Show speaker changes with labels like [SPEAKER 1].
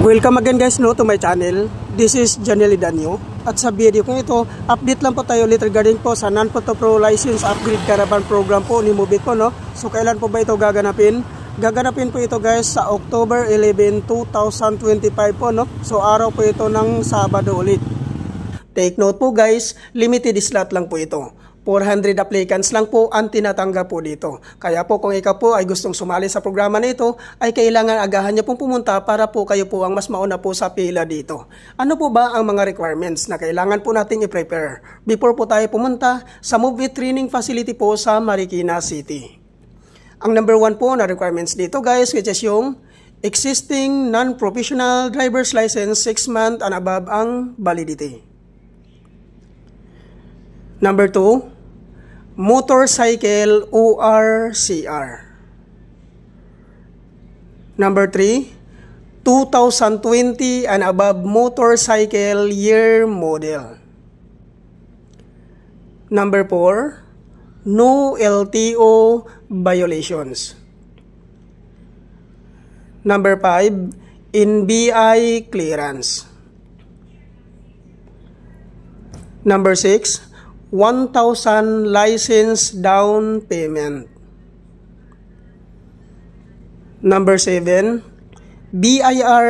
[SPEAKER 1] Welcome again guys to my channel. This is Janely Danyo. At sa video ko ito, update lang po tayo ulit regarding po sa Non-Photo Pro License Upgrade Caravan Program po ni Mobico, no? So kailan po ba ito gaganapin? Gaganapin po ito guys sa October 11, 2025 po, no? So araw po ito ng Sabado ulit. Take note po guys, limited slot lang po ito. 400 applicants lang po ang tinatanggap po dito. Kaya po kung ikaw po ay gustong sumali sa programa nito, ay kailangan agahan niyo pong pumunta para po kayo po ang mas mauna po sa pila dito. Ano po ba ang mga requirements na kailangan po nating i-prepare before po tayo pumunta sa Move It Training Facility po sa Marikina City? Ang number 1 po na requirements dito guys, which is yung existing non-professional driver's license 6 months and above ang validity. Number 2, motorcycle ORCR. Number 3, 2020 and above motorcycle year model. Number 4, no LTO violations. Number 5, NBI clearance. Number 6, 1,000 license down payment. Number 7, BIR